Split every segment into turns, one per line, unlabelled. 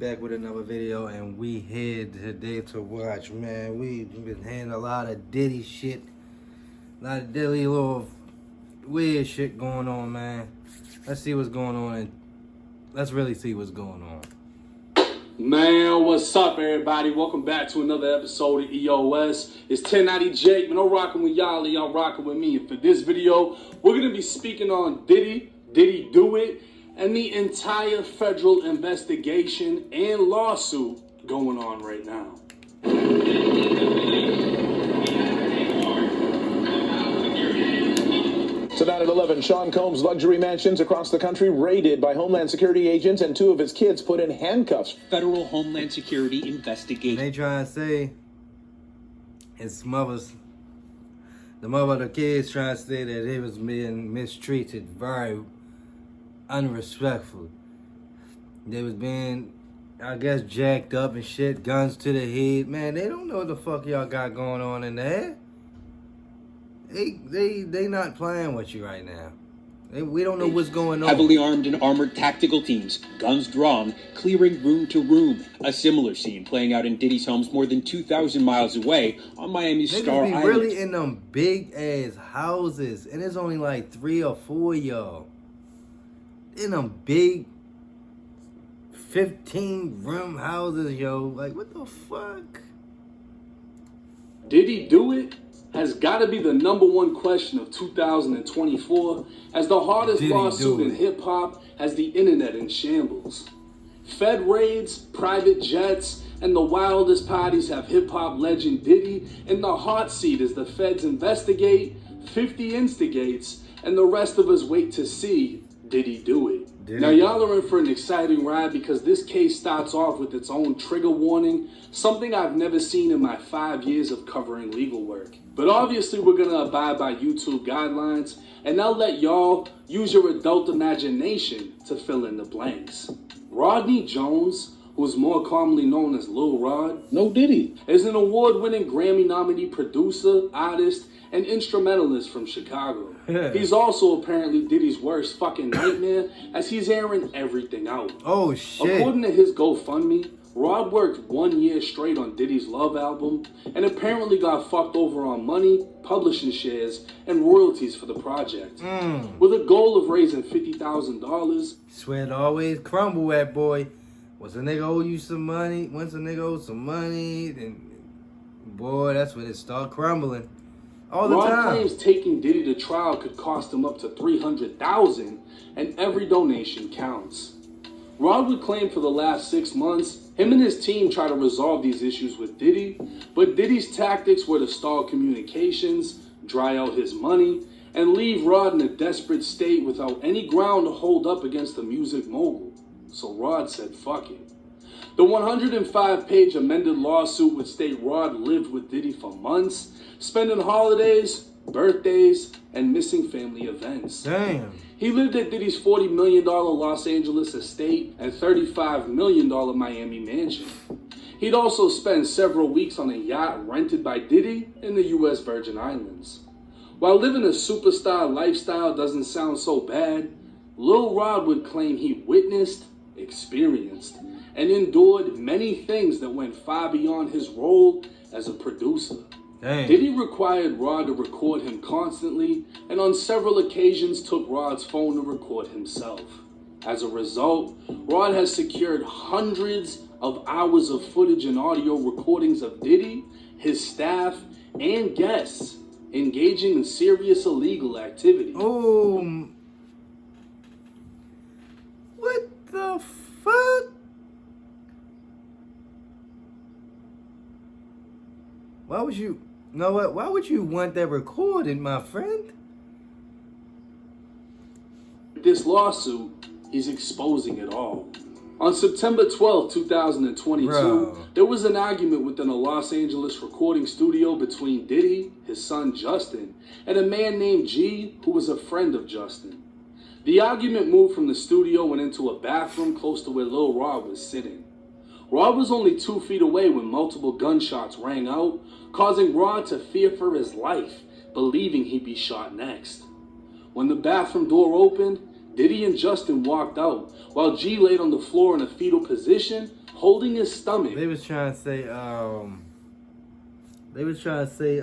back with another video, and we here today to watch, man. We've been hearing a lot of Diddy shit, a lot of Diddy little weird shit going on, man. Let's see what's going on, and let's really see what's going on.
Man, what's up, everybody? Welcome back to another episode of EOS. It's 1090 Jake, man. I'm rocking with y'all, and y'all rocking with me. And for this video, we're gonna be speaking on Diddy Do It, and the entire federal investigation and lawsuit going on right now.
Tonight at 11, Sean Combs' luxury mansions across the country raided by Homeland Security agents, and two of his kids put in handcuffs.
Federal Homeland Security investigation.
They trying to say his mother's, the mother of the kids trying to say that he was being mistreated, very unrespectful. They was being, I guess, jacked up and shit, guns to the head. Man, they don't know what the fuck y'all got going on in there. They not playing with you right now. We don't know what's going on.
Heavily armed and armored tactical teams, guns drawn, clearing room to room. A similar scene playing out in Diddy's homes more than 2,000 miles away on Miami's Star
Island. They
Island.
really in them big ass houses, and there's only like 3 or 4 of y'all. In them big 15-room houses, yo. Like, what the fuck?
Diddy Do It has got to be the #1 question of 2024, as the hardest lawsuit in hip-hop has the internet in shambles. Fed raids, private jets, and the wildest parties have hip-hop legend Diddy in the hot seat as the feds investigate, 50 instigates, and the rest of us wait to see Diddy Do It. Now, y'all are in for an exciting ride, because this case starts off with its own trigger warning, something I've never seen in my 5 years of covering legal work. But obviously, we're going to abide by YouTube guidelines, and I'll let y'all use your adult imagination to fill in the blanks. Rodney Jones, who is more commonly known as Lil Rod,
No Diddy,
is an award-winning Grammy nominee producer, artist, and instrumentalist from Chicago. He's also apparently Diddy's worst fucking nightmare, as he's airing everything out.
Oh shit.
According to his GoFundMe, Rod worked 1 year straight on Diddy's Love album, and apparently got fucked over on money, publishing shares, and royalties for the project. With a goal of raising $50,000.
Swear it always crumble at boy. Once a nigga owe you some money, then boy, that's when it start crumbling. All the time.
Rod claims taking Diddy to trial could cost him up to $300,000, and every donation counts. Rod would claim for the last 6 months, him and his team try to resolve these issues with Diddy, but Diddy's tactics were to stall communications, dry out his money, and leave Rod in a desperate state without any ground to hold up against the music mogul. So Rod said, fuck it. The 105-page amended lawsuit would state Rod lived with Diddy for months, spending holidays, birthdays, and missing family events.
Damn.
He lived at Diddy's $40 million Los Angeles estate and $35 million Miami mansion. He'd also spent several weeks on a yacht rented by Diddy in the U.S. Virgin Islands. While living a superstar lifestyle doesn't sound so bad, Lil Rod would claim he witnessed, experienced, and endured many things that went far beyond his role as a producer.
Dang.
Diddy required Rod to record him constantly, and on several occasions took Rod's phone to record himself. As a result, Rod has secured hundreds of hours of footage and audio recordings of Diddy, his staff, and guests engaging in serious illegal activity.
Oh, what the fuck? Why would you know what? Why would you want that recorded, my friend?
This lawsuit is exposing it all. On September 12, 2022,
Bro.
there was an argument within a Los Angeles recording studio between Diddy, his son Justin, and a man named G, who was a friend of Justin. The argument moved from the studio and into a bathroom close to where Lil Rod was sitting. Rod was only 2 feet away when multiple gunshots rang out, causing Rod to fear for his life, believing he'd be shot next. When the bathroom door opened, Diddy and Justin walked out, while G laid on the floor in a fetal position, holding his stomach.
They was trying to say,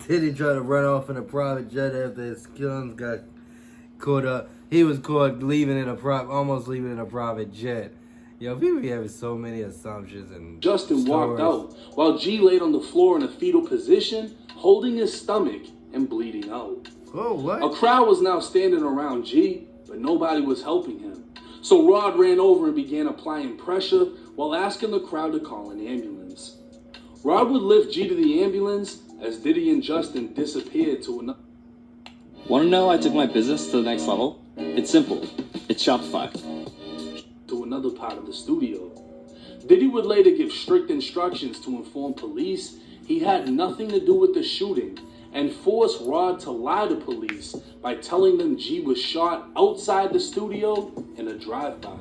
Diddy tried to run off in a private jet after his guns got caught up. He was caught almost leaving in a private jet. Yo, people be having so many assumptions and
Justin
stories.
walked out while G laid on the floor in a fetal position, holding his stomach and bleeding out.
Oh, what?
A crowd was now standing around G, but nobody was helping him. So Rod ran over and began applying pressure while asking the crowd to call an ambulance. Rod would lift G to the ambulance as Diddy and Justin disappeared to another.
Want to know how I took my business to the next level? It's simple. It's Shopify.
To another part of the studio. Diddy would later give strict instructions to inform police he had nothing to do with the shooting and force Rod to lie to police by telling them G was shot outside the studio in a drive-by.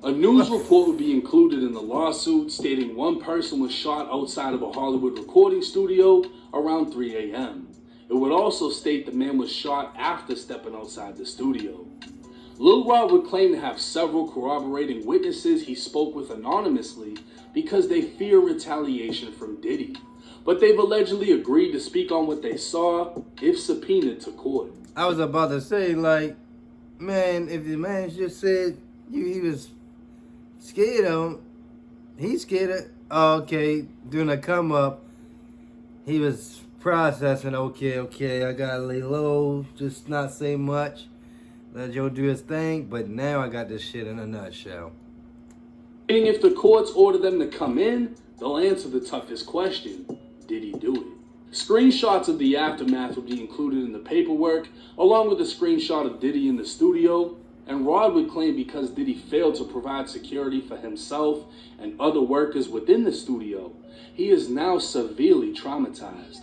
A news report would be included in the lawsuit stating one person was shot outside of a Hollywood recording studio around 3 a.m. It would also state the man was shot after stepping outside the studio. Lil Rod would claim to have several corroborating witnesses he spoke with anonymously because they fear retaliation from Diddy. But they've allegedly agreed to speak on what they saw if subpoenaed to court.
I was about to say, like, man, if the man just said he was scared of him, he's scared of, okay, doing a come up, he was processing, okay, I gotta lay low, just not say much, let Joe do his thing, but now I got this shit in a nutshell.
And if the courts order them to come in, they'll answer the toughest question: did he do it? Screenshots of the aftermath would be included in the paperwork, along with a screenshot of Diddy in the studio, and Rod would claim because Diddy failed to provide security for himself and other workers within the studio, he is now severely traumatized.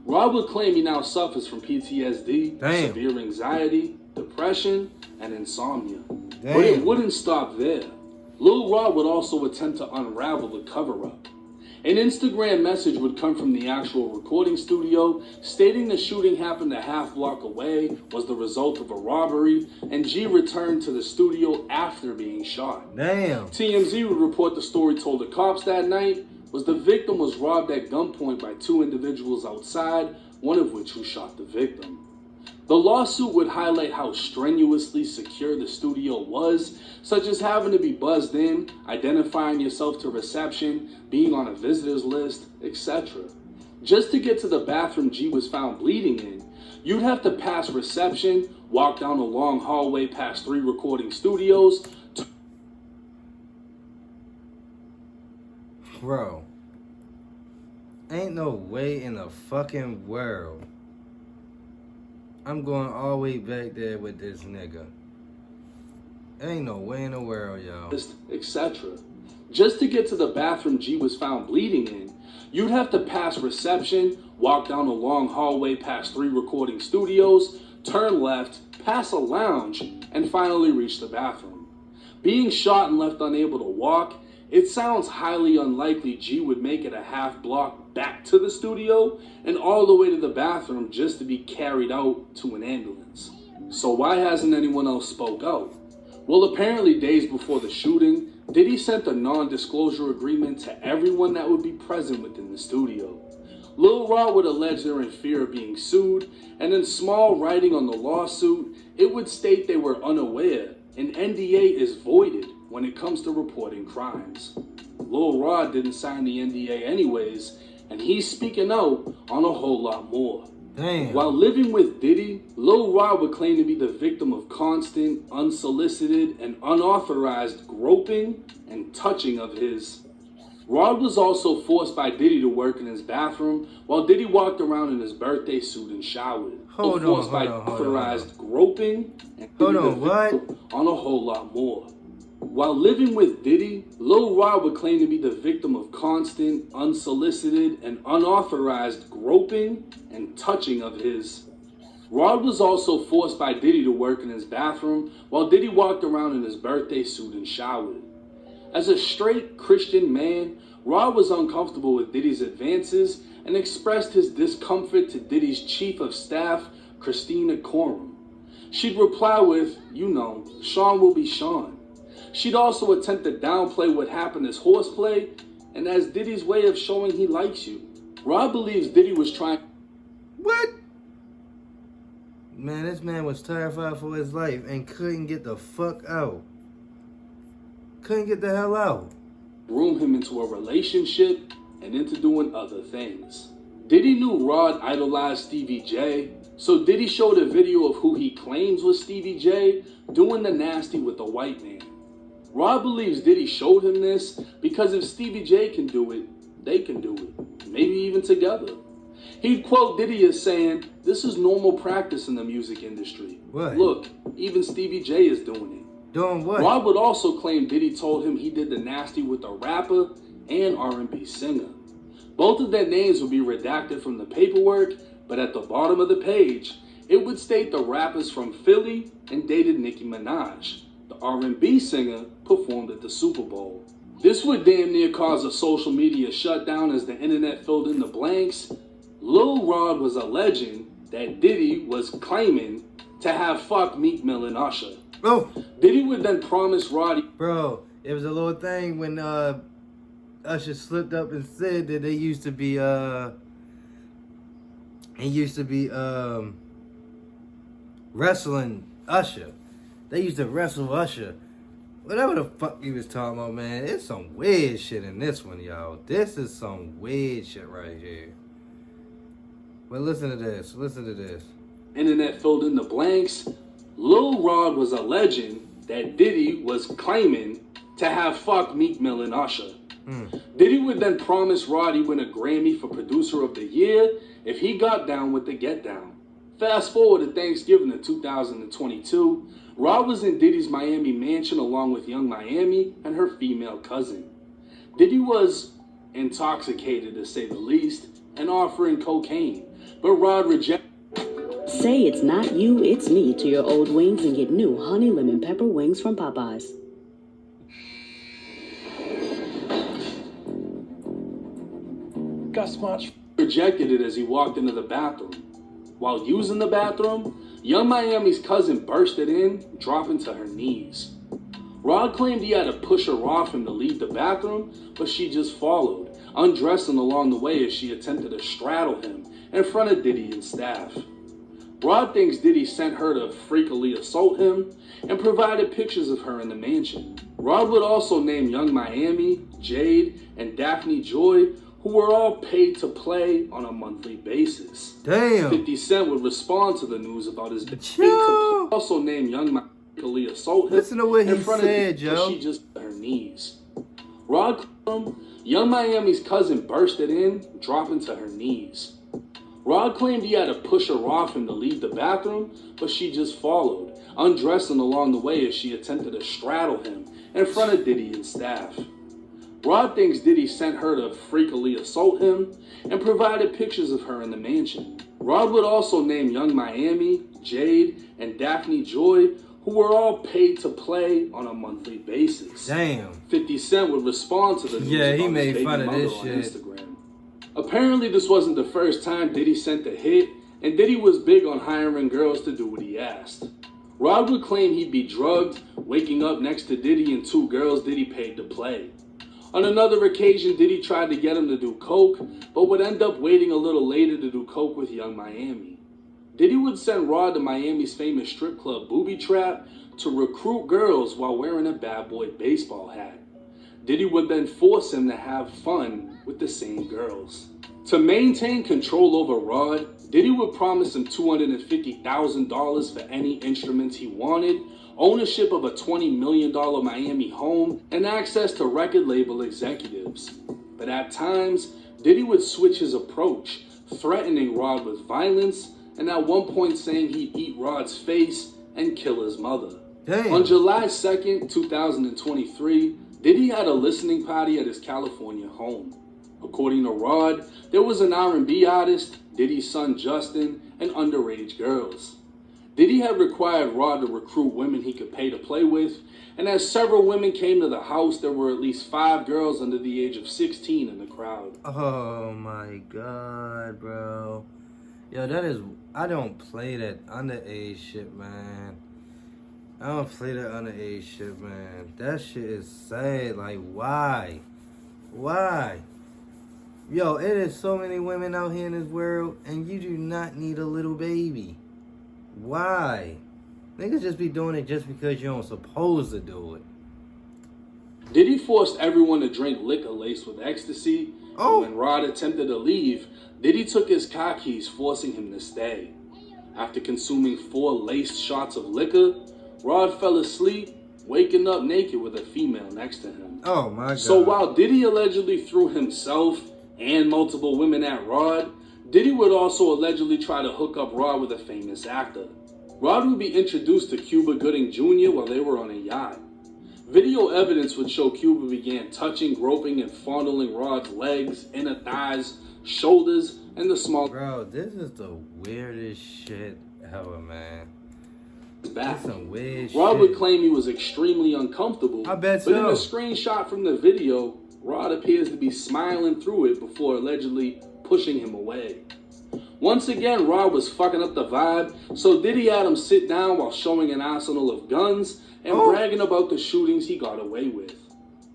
Rod would claim he now suffers from PTSD, severe anxiety, depression, and insomnia. But it wouldn't stop there. Lil Rod would also attempt to unravel the cover-up. An Instagram message would come from the actual recording studio stating the shooting happened a half block away, was the result of a robbery, and G returned to the studio after being shot.
Damn.
TMZ would report the story told to cops that night was the victim was robbed at gunpoint by two individuals outside, one of which who shot the victim. The lawsuit would highlight how strenuously secure the studio was, such as having to be buzzed in, identifying yourself to reception, being on a visitor's list, etc. Just to get to the bathroom G was found bleeding in, you'd have to pass reception, walk down a long hallway past 3 recording studios.
Bro, ain't no way in the fucking world I'm going all the way back there with this nigga. Ain't no way in the world, y'all.
Etc. Just to get to the bathroom G was found bleeding in, you'd have to pass reception, walk down a long hallway past 3 recording studios, turn left, pass a lounge, and finally reach the bathroom. Being shot and left unable to walk, it sounds highly unlikely G would make it a half block back to the studio and all the way to the bathroom just to be carried out to an ambulance. So why hasn't anyone else spoke out? Well, apparently days before the shooting, Diddy sent a non-disclosure agreement to everyone that would be present within the studio. Lil Rod would allege they're in fear of being sued, and in small writing on the lawsuit, it would state they were unaware an NDA is voided when it comes to reporting crimes. Lil Rod didn't sign the NDA anyways, and he's speaking out on a whole lot more.
Damn.
While living with Diddy, Lil Rod would claim to be the victim of constant, unsolicited, and unauthorized groping and touching of his. Rod was also forced by Diddy to work in his bathroom while Diddy walked around in his birthday suit and showered. Hold on. Groping and on a whole lot more. While living with Diddy, Lil Rod would claim to be the victim of constant, unsolicited, and unauthorized groping and touching of his. Rod was also forced by Diddy to work in his bathroom while Diddy walked around in his birthday suit and showered. As a straight Christian man, Rod was uncomfortable with Diddy's advances and expressed his discomfort to Diddy's chief of staff, Christina Coram. She'd reply with, you know, Sean will be Sean. She'd also attempt to downplay what happened as horseplay and as Diddy's way of showing he likes you. Rod believes Diddy was trying...
What? Man, this man was terrified for his life and couldn't get the fuck out. Couldn't get the hell out.
...groom him into a relationship and into doing other things. Diddy knew Rod idolized Stevie J, so Diddy showed a video of who he claims was Stevie J doing the nasty with the white man. Rod believes Diddy showed him this because if Stevie J can do it, they can do it, maybe even together. He'd quote Diddy as saying, "This is normal practice in the music industry.
What?
Look, even Stevie J is doing it."
Doing what?
Rod would also claim Diddy told him he did the nasty with a rapper and R&B singer. Both of their names would be redacted from the paperwork, but at the bottom of the page, it would state the rappers from Philly and dated Nicki Minaj. The R&B singer performed at the Super Bowl. This would damn near cause a social media shutdown as the internet filled in the blanks. Lil Rod was alleging that Diddy was claiming to have fucked Meek Mill and Usher.
Oh.
Diddy would then promise Roddy...
Bro, it was a little thing when Usher slipped up and said that they used to be wrestling Usher. They used to wrestle Usher. Whatever the fuck he was talking about, man. It's some weird shit in this one, y'all. This is some weird shit right here. But listen to this. Listen to this.
Internet filled in the blanks. Lil Rod was alleging that Diddy was claiming to have fucked Meek Mill and Usher. Diddy would then promise Roddy win a Grammy for Producer of the Year if he got down with the Get Down. Fast forward to Thanksgiving of 2022, Rod was in Diddy's Miami mansion along with Young Miami and her female cousin. Diddy was intoxicated, to say the least, and offering cocaine, but Rod rejected.
Say it's not you, it's me to your old wings and get new honey lemon pepper wings from Popeyes.
Gus March
Rejected it as he walked into the bathroom. While using the bathroom, Young Miami's cousin bursted in, dropping to her knees. Rod claimed he had to push her off him to leave the bathroom, but she just followed, undressing along the way as she attempted to straddle him in front of Diddy and staff. Rod thinks Diddy sent her to freakily assault him and provided pictures of her in the mansion. Rod would also name Young Miami, Jade, and Daphne Joy, who were all paid to play on a monthly basis.
Damn.
50 Cent would respond to the news about his
Yo.
also named Young Miami assault him.
Listen to what he
in front
said,
of
Joe.
She just her knees. Rod claimed Young Miami's cousin bursted in, dropping to her knees. Rod claimed he had to push her off him to leave the bathroom, but she just followed, undressing along the way as she attempted to straddle him in front of Diddy and staff. Rod thinks Diddy sent her to freakily assault him and provided pictures of her in the mansion. Rod would also name Young Miami, Jade, and Daphne Joy, who were all paid to play on a monthly basis.
Damn.
50 Cent would respond to the news
Yeah, he
about
made
his baby
fun of
mother
this
on
shit.
Instagram. Apparently, this wasn't the first time Diddy sent a hit, and Diddy was big on hiring girls to do what he asked. Rod would claim he'd be drugged, waking up next to Diddy and two girls Diddy paid to play. On another occasion, Diddy tried to get him to do coke, but would end up waiting a little later to do coke with Young Miami. Diddy would send Rod to Miami's famous strip club Booby Trap to recruit girls while wearing a bad boy baseball hat. Diddy would then force him to have fun with the same girls. To maintain control over Rod, Diddy would promise him $250,000 for any instruments he wanted, ownership of a $20 million Miami home, and access to record label executives. But at times, Diddy would switch his approach, threatening Rod with violence, and at one point saying he'd eat Rod's face and kill his mother.
Damn.
On July 2nd, 2023, Diddy had a listening party at his California home. According to Rod, there was an R&B artist, Diddy's son Justin, and underage girls. Diddy had required Rod to recruit women he could pay to play with, and as several women came to the house, there were at least 5 girls under the age of 16 in the crowd.
Oh my God, bro. Yo, that is... I don't play that underage shit, man. I don't play that underage shit, man. That shit is sad. Like, why? Why? Yo, it is so many women out here in this world, and you do not need a little baby. Why? Niggas just be doing it just because you don't supposed to do it.
Diddy forced everyone to drink liquor laced with ecstasy.
Oh.
And when Rod attempted to leave, Diddy took his car keys, forcing him to stay. After consuming 4 laced shots of liquor, Rod fell asleep, waking up naked with a female next to him.
Oh my God.
So while Diddy allegedly threw himself and multiple women at Rod, Diddy would also allegedly try to hook up Rod with a famous actor. Rod would be introduced to Cuba Gooding Jr. while they were on a yacht. Video evidence would show Cuba began touching, groping, and fondling Rod's legs, inner thighs, shoulders, and the small
Bro, this is the weirdest shit ever, man.
back.
That's some weird
Rod
shit.
would claim he was extremely uncomfortable.
I bet
But in
so.
a screenshot from the video, Rod appears to be smiling through it before allegedly pushing him away. Once again, Rod was fucking up the vibe, so Diddy had him sit down while showing an arsenal of guns and bragging about the shootings he got away with.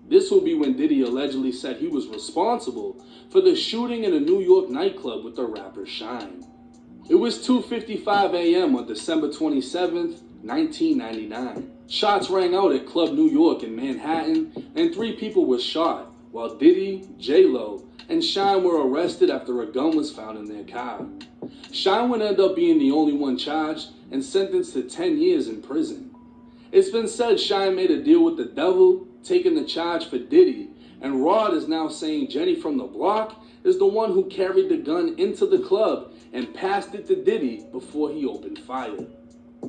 This will be when Diddy allegedly said he was responsible for the shooting in a New York nightclub with the rapper Shine. It was 2:55 a.m. on December 27th, 1999. Shots rang out at Club New York in Manhattan, and 3 people were shot, while Diddy, J-Lo, and Shine were arrested after a gun was found in their car. Shine would end up being the only one charged and sentenced to 10 years in prison. It's been said Shine made a deal with the devil, taking the charge for Diddy, and Rod is now saying Jenny from the block is the one who carried the gun into the club and passed it to Diddy before he opened fire.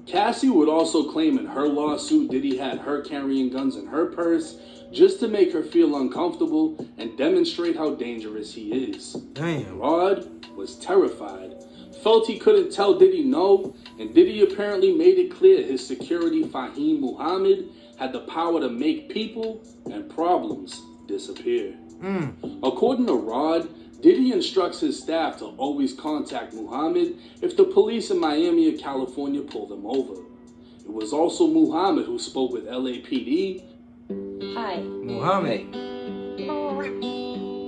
Cassie would also claim in her lawsuit Diddy had her carrying guns in her purse just to make her feel uncomfortable and demonstrate how dangerous he is.
Damn.
Rod was terrified, felt he couldn't tell Diddy no, and Diddy apparently made it clear his security Fahim Muhammad had the power to make people and problems disappear. According to Rod, Diddy instructs his staff to always contact Muhammad if the police in Miami or California pull them over. It was also Muhammad who spoke with LAPD.
Hi.
Muhammad.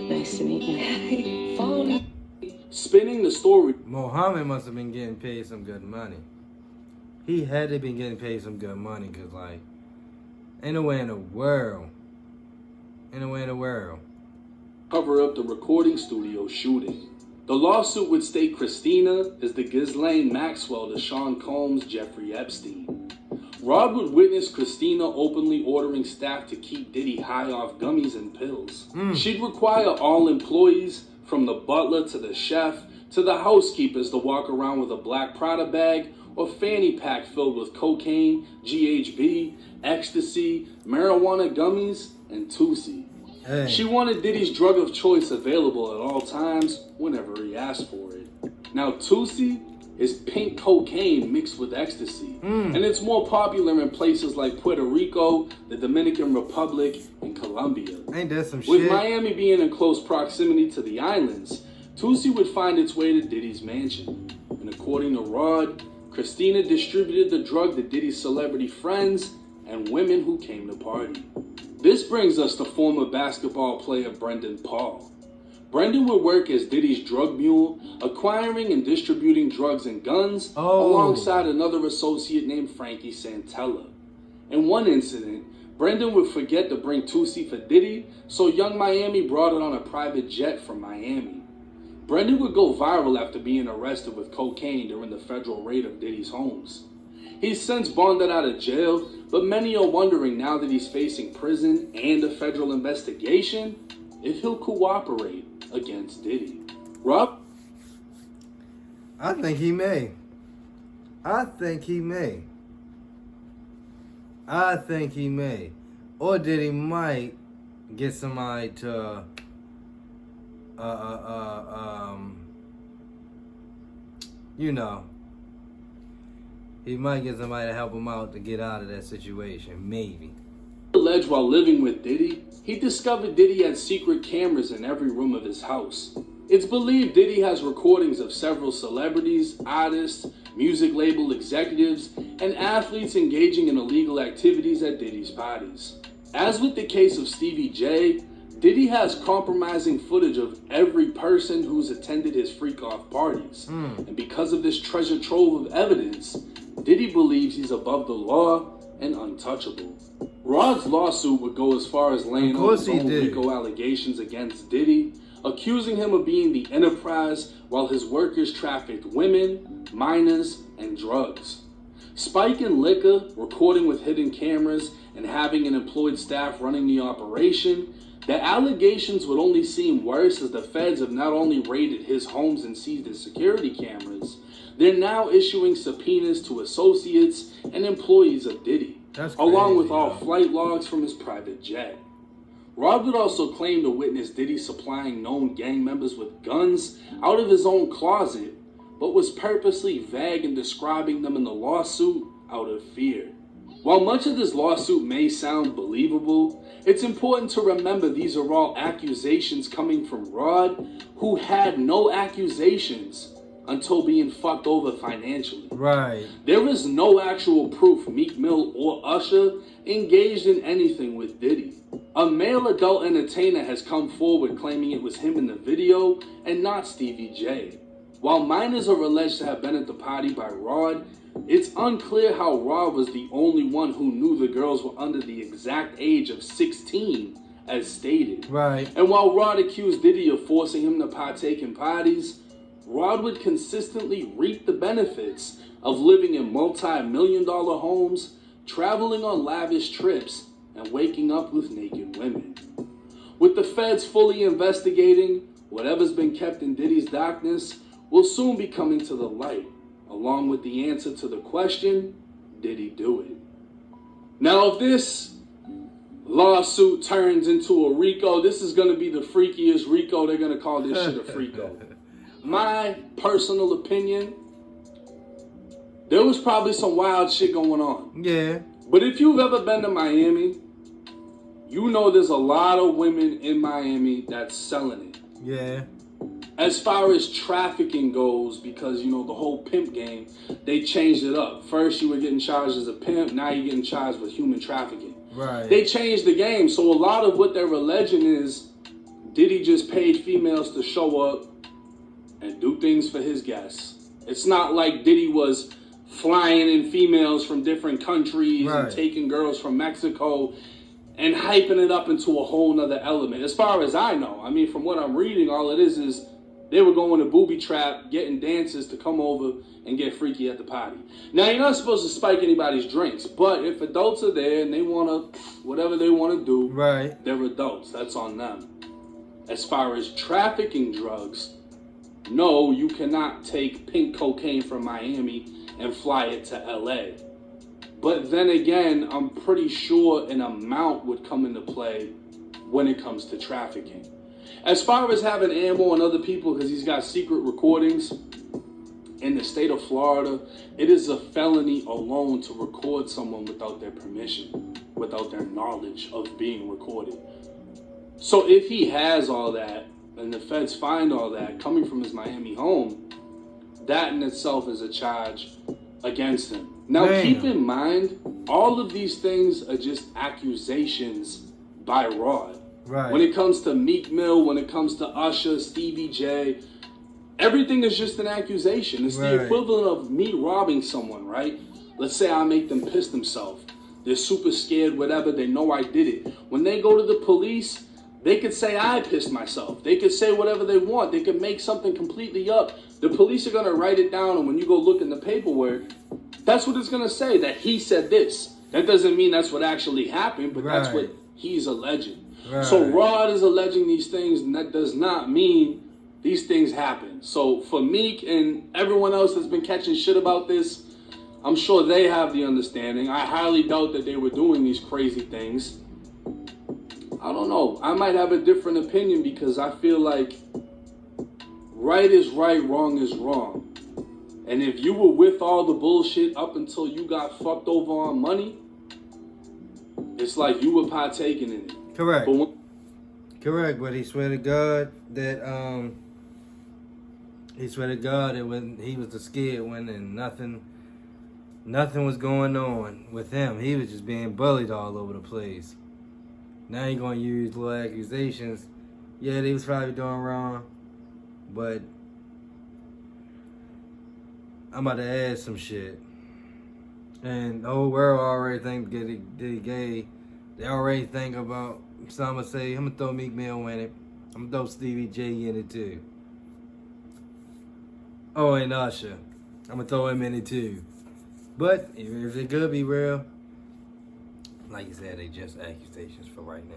Nice to meet you. Follow me.
Spinning the story.
Muhammad must have been getting paid some good money. He had to be getting paid some good money, because, like, ain't no way in the world. Ain't no way in the world.
Cover up the recording studio shooting. The lawsuit would state Christina is the Ghislaine Maxwell to Sean Combs' Jeffrey Epstein. Rod would witness Christina openly ordering staff to keep Diddy high off gummies and pills. She'd require all employees, from the butler to the chef to the housekeepers, to walk around with a black Prada bag or fanny pack filled with cocaine, GHB, ecstasy, marijuana gummies, and Tusi.
Hey.
She wanted Diddy's drug of choice available at all times whenever he asked for it. Now, Tusi is pink cocaine mixed with ecstasy, and it's more popular in places like Puerto Rico, the Dominican Republic, and Colombia.
Ain't that some
With
shit?
Miami being in close proximity to the islands, Tusi would find its way to Diddy's mansion. And according to Rod, Christina distributed the drug to Diddy's celebrity friends and women who came to party. This brings us to former basketball player Brendan Paul. Brendan would work as Diddy's drug mule, acquiring and distributing drugs and guns alongside another associate named Frankie Santella. In one incident, Brendan would forget to bring Tusi for Diddy, so Young Miami brought it on a private jet from Miami. Brendan would go viral after being arrested with cocaine during the federal raid of Diddy's homes. He's since bonded out of jail, but many are wondering now that he's facing prison and a federal investigation, if he'll cooperate against Diddy. Rob?
I think he may. I think he may. I think he may. Or Diddy might get somebody to you know, he might get somebody to help him out to get out of that situation. Maybe.
Alleged while living with Diddy, he discovered Diddy had secret cameras in every room of his house. It's believed Diddy has recordings of several celebrities, artists, music label executives, and athletes engaging in illegal activities at Diddy's parties. As with the case of Stevie J, Diddy has compromising footage of every person who's attended his freak-off parties. And because of this treasure trove of evidence, Diddy believes he's above the law and untouchable. Rod's lawsuit would go as far as laying out his own RICO allegations against Diddy, accusing him of being the enterprise while his workers trafficked women, minors, and drugs. Spiking liquor, recording with hidden cameras, and having an employed staff running the operation, the allegations would only seem worse as the feds have not only raided his homes and seized his security cameras, they're now issuing subpoenas to associates and employees of Diddy, along with all flight logs from his private jet. Rod would also claim to witness Diddy supplying known gang members with guns out of his own closet, but was purposely vague in describing them in the lawsuit out of fear. While much of this lawsuit may sound believable, it's important to remember these are all accusations coming from Rod, who had no accusations until being fucked over financially.
Right.
There is no actual proof Meek Mill or Usher engaged in anything with Diddy. A male adult entertainer has come forward claiming it was him in the video and not Stevie J. While minors are alleged to have been at the party by Rod, it's unclear how Rod was the only one who knew the girls were under the exact age of 16, as stated.
Right.
And while Rod accused Diddy of forcing him to partake in parties, Rod would consistently reap the benefits of living in multi-million-dollar homes, traveling on lavish trips, and waking up with naked women. With the feds fully investigating, whatever's been kept in Diddy's darkness will soon be coming to the light, along with the answer to the question, did he do it? Now, if this lawsuit turns into a RICO, this is going to be the freakiest RICO. They're going to call this shit a FRICO. My personal opinion, there was probably some wild shit going on.
Yeah.
But if you've ever been to Miami, you know there's a lot of women in Miami that's selling it.
Yeah.
As far as trafficking goes, because, you know, the whole pimp game, they changed it up. First, you were getting charged as a pimp. Now you're getting charged with human trafficking.
Right.
They changed the game. So a lot of what they're alleging is Diddy just paid females to show up and do things for his guests. It's not like Diddy was flying in females from different countries and taking girls from Mexico and hyping it up into a whole nother element. As far as I know, I mean, from what I'm reading, all it is they were going to booby trap, getting dancers to come over and get freaky at the party. Now, you're not supposed to spike anybody's drinks, but if adults are there and they want to, whatever they want to do, they're adults. That's on them. As far as trafficking drugs, no, you cannot take pink cocaine from Miami and fly it to LA. But then again, I'm pretty sure an amount would come into play when it comes to trafficking. As far as having ammo on other people, because he's got secret recordings, in the state of Florida, it is a felony alone to record someone without their permission, without their knowledge of being recorded. So if he has all that, and the feds find all that coming from his Miami home, that in itself is a charge against him. Now, keep in mind, all of these things are just accusations by Rod.
Right.
When it comes to Meek Mill, when it comes to Usher, Stevie J, everything is just an accusation. It's the equivalent of me robbing someone, right? Let's say I make them piss themselves. They're super scared, whatever. They know I did it. When they go to the police, they could say I pissed myself. They could say whatever they want. They could make something completely up. The police are going to write it down, and when you go look in the paperwork, that's what it's going to say, that he said this. That doesn't mean that's what actually happened, but that's what he's alleging. So Rod is alleging these things, and that does not mean these things happen. So for Meek and everyone else that's been catching shit about this, I'm sure they have the understanding. I highly doubt that they were doing these crazy things. I don't know. I might have a different opinion because I feel like right is right, wrong is wrong. And if you were with all the bullshit up until you got fucked over on money, it's like you were partaking in it.
Correct. Correct, but he swear to God that He swear to God, he was the scared one, and nothing was going on with him. He was just being bullied all over the place. Now he gonna use little accusations. Yeah, they was probably doing wrong, but I'm about to add some shit. And the whole world already think Diddy gay. They already think about, so I'm gonna say, I'm gonna throw Meek Mill in it. I'm gonna throw Stevie J in it too. Oh, and Usher. I'm gonna throw him in it too. But if it could be real, like you said, they just accusations for right now.